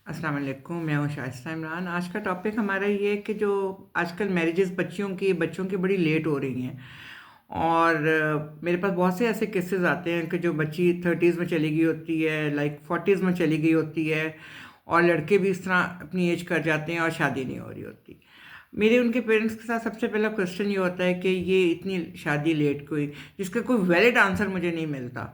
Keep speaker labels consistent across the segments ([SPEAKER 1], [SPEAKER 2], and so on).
[SPEAKER 1] अस्सलाम वालेकुम, मैं हूँ शाइस्ता इमरान। आज का टॉपिक हमारा ये है कि जो आजकल मैरिजेस बच्चों की बड़ी लेट हो रही हैं। और मेरे पास बहुत से ऐसे केसेस आते हैं कि जो बच्ची 30s में चली गई होती है, लाइक 40s में चली गई होती है, और लड़के भी इस तरह अपनी एज कर जाते हैं और शादी नहीं हो रही होती। मेरे उनके पेरेंट्स के साथ सबसे पहला क्वेश्चन ये होता है कि ये इतनी शादी लेट क्यों हुई, जिसका कोई वैलिड आंसर मुझे नहीं मिलता।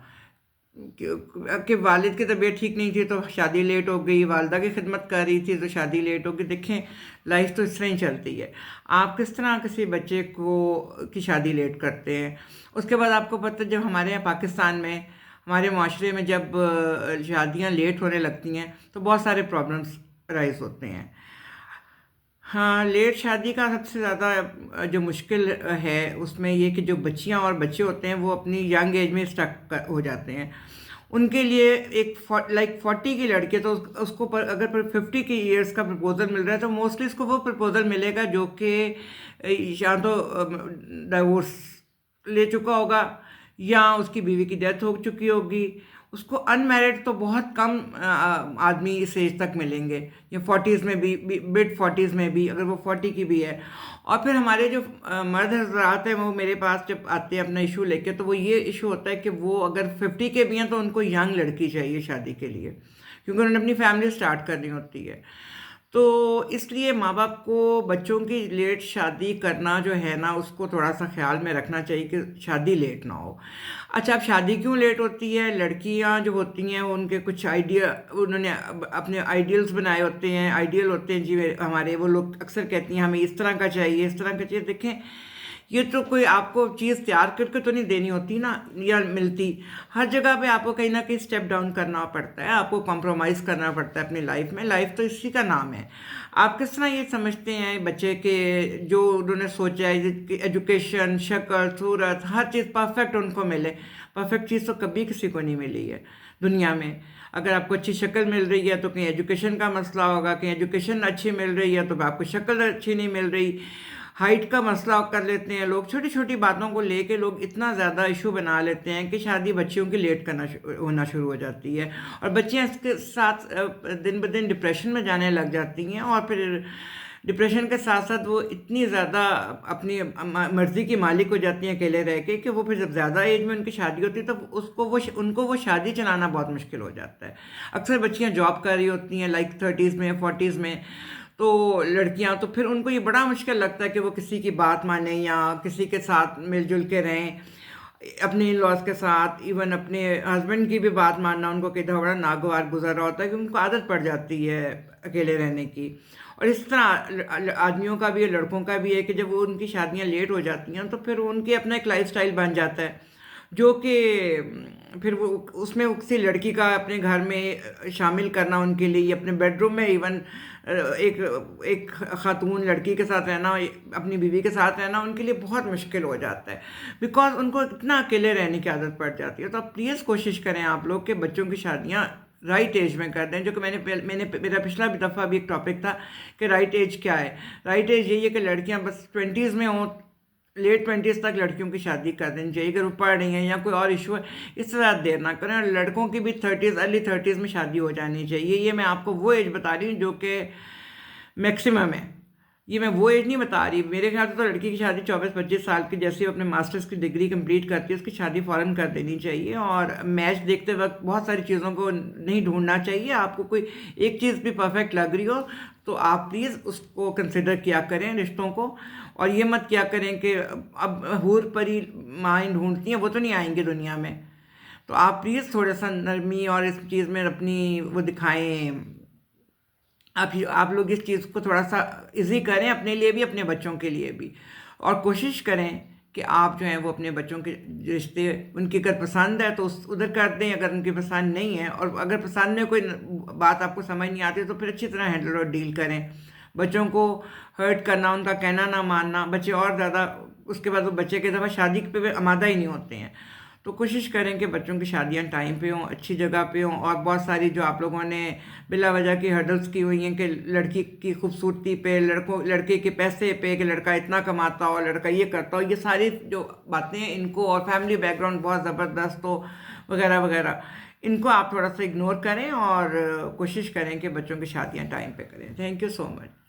[SPEAKER 1] कि वालिद की तबीयत ठीक नहीं थी तो शादी लेट हो गई, वालदा की खिदमत कर रही थी तो शादी लेट हो गई। देखें, लाइफ तो इस तरह ही चलती है। आप किस तरह किसी बच्चे को की शादी लेट करते हैं। उसके बाद आपको पता है, जब हमारे यहाँ पाकिस्तान में, हमारे माशरे में जब शादियाँ लेट होने लगती हैं तो बहुत सारे प्रॉब्लम्स राइज होते हैं। हाँ, लेट शादी का सबसे ज़्यादा जो मुश्किल है उसमें ये कि जो बच्चियाँ और बच्चे होते हैं वो अपनी यंग एज में स्टक हो जाते हैं। उनके लिए एक लाइक 40 की लड़की तो उसको अगर 50 की ईयर्स का प्रपोजल मिल रहा है तो मोस्टली उसको वो प्रपोजल मिलेगा जो कि या तो डाइवोर्स ले चुका होगा या उसकी बीवी की डेथ हो चुकी होगी। उसको अनमैरिड तो बहुत कम आदमी इस एज तक मिलेंगे, या 40s में भी मिड 40s में भी, अगर वो 40 की भी है। और फिर हमारे जो मर्द हजरात हैं वो मेरे पास जब आते हैं अपना इशू लेके, तो वो ये इशू होता है कि वो अगर 50 के भी हैं तो उनको यंग लड़की चाहिए शादी के लिए, क्योंकि उन्होंने अपनी फैमिली स्टार्ट करनी होती है। तो इसलिए माँ बाप को बच्चों की लेट शादी करना जो है ना, उसको थोड़ा सा ख्याल में रखना चाहिए कि शादी लेट ना हो। अच्छा, अब शादी क्यों लेट होती है? लड़कियां जो होती हैं उनके कुछ आइडिया, उन्होंने अपने आइडियल्स बनाए होते हैं, आइडियल होते हैं जी हमारे। वो लोग अक्सर कहती हैं हमें इस तरह का चाहिए, इस तरह का चाहिए। देखें, ये तो कोई आपको चीज़ तैयार करके तो नहीं देनी होती ना, या मिलती। हर जगह पे आपको कहीं ना कहीं स्टेप डाउन करना पड़ता है, आपको कॉम्प्रोमाइज़ करना पड़ता है अपनी लाइफ में। लाइफ तो इसी का नाम है। आप किस तरह ये समझते हैं बच्चे के जो उन्होंने सोचा है कि एजुकेशन, शक्ल, सूरत, हर चीज़ परफेक्ट उनको मिले। परफेक्ट चीज़ तो कभी किसी को नहीं मिली है दुनिया में। अगर आपको अच्छी शक्ल मिल रही है तो कहीं एजुकेशन का मसला होगा, कहीं एजुकेशन अच्छी मिल रही है तो आपको शक्ल अच्छी नहीं मिल रही। हाइट का मसला कर लेते हैं लोग, छोटी छोटी बातों को लेके लोग इतना ज़्यादा इशू बना लेते हैं कि शादी बच्चियों की लेट करना होना शुरू हो जाती है। और बच्चियां इसके साथ दिन ब दिन डिप्रेशन में जाने लग जाती हैं। और फिर डिप्रेशन के साथ साथ वो इतनी ज़्यादा अपनी मर्ज़ी की मालिक हो जाती हैं अकेले रह के, कि वो फिर जब ज़्यादा एज में उनकी शादी होती है तो उनको वो शादी चलाना बहुत मुश्किल हो जाता है। अक्सर बच्चियां जॉब कर रही होती हैं, लाइक 30s में, 40s में। तो लड़कियां तो फिर उनको ये बड़ा मुश्किल लगता है कि वो किसी की बात माने या किसी के साथ मिलजुल के रहें। अपने इन लॉज के साथ, इवन अपने हस्बैंड की भी बात मानना उनको कितना बड़ा नागवार गुजर रहा होता है, कि उनको आदत पड़ जाती है अकेले रहने की। और इस तरह आदमियों का भी है, लड़कों का भी है, कि जब वो उनकी शादियां लेट हो जाती हैं तो फिर उनके अपना एक लाइफ स्टाइल बन जाता है, जो कि फिर वो उसमें किसी लड़की का अपने घर में शामिल करना उनके लिए, अपने बेडरूम में इवन एक एक खातून लड़की के साथ रहना, अपनी बीवी के साथ रहना उनके लिए बहुत मुश्किल हो जाता है, बिकॉज उनको इतना अकेले रहने की आदत पड़ जाती है। तो आप प्लीज़ कोशिश करें आप लोग कि बच्चों की शादियाँ राइट एज में कर दें। जो कि मेरा पिछला भी दफ़ा भी एक टॉपिक था कि राइट एज क्या है। राइट एज यही है कि लड़कियां बस 20s में हों, लेट 20s तक लड़कियों की शादी कर देनी चाहिए। अगर वो पढ़ रही हैं या कोई और इशू है, इस तरह देर ना करें। और लड़कों की भी 30s, अर्ली 30s में शादी हो जानी चाहिए। ये मैं आपको वो एज बता रही हूँ जो कि मैक्सिमम है। ये मैं वो एज नहीं बता रही। मेरे ख्याल से तो लड़की की शादी 24-25 साल की, जैसे वो अपने मास्टर्स की डिग्री कंप्लीट करती है उसकी शादी फ़ौरन कर देनी चाहिए। और मैच देखते वक्त बहुत सारी चीज़ों को नहीं ढूंढना चाहिए। आपको कोई एक चीज़ भी परफेक्ट लग रही हो तो आप प्लीज़ उसको कंसिडर किया करें रिश्तों को। और ये मत किया करें कि अब हूर परी माइन ढूंढती हैं, वो तो नहीं आएंगे दुनिया में। तो आप प्लीज़ थोड़ा सा नरमी और इस चीज़ में अपनी वो दिखाएं। आप लोग इस चीज़ को थोड़ा सा इजी करें अपने लिए भी, अपने बच्चों के लिए भी। और कोशिश करें कि आप जो हैं वो अपने बच्चों के रिश्ते, उनकी अगर पसंद है तो उस उधर कर दें, अगर उनकी पसंद नहीं है, और अगर पसंद में कोई बात आपको समझ नहीं आती तो फिर अच्छी तरह हैंडल और डील करें। बच्चों को हर्ट करना, उनका कहना ना मानना, बच्चे और ज़्यादा उसके बाद वो बच्चे के दफ़ा शादी पे आमादा ही नहीं होते हैं। तो कोशिश करें कि बच्चों की शादियां टाइम पे हों, अच्छी जगह पे हों। और बहुत सारी जो आप लोगों ने बिला वजह की हर्डल्स की हुई हैं कि लड़की की खूबसूरती पे, लड़के के पैसे पे, कि लड़का इतना कमाता हो, लड़का ये करता हो, ये सारी जो बातें हैं इनको, और फैमिली बैकग्राउंड बहुत ज़बरदस्त हो, वगैरह वगैरह, ان کو آپ تھوڑا سا اگنور کریں اور کوشش کریں کہ بچوں کی شادیاں ٹائم پہ کریں. Thank you so much.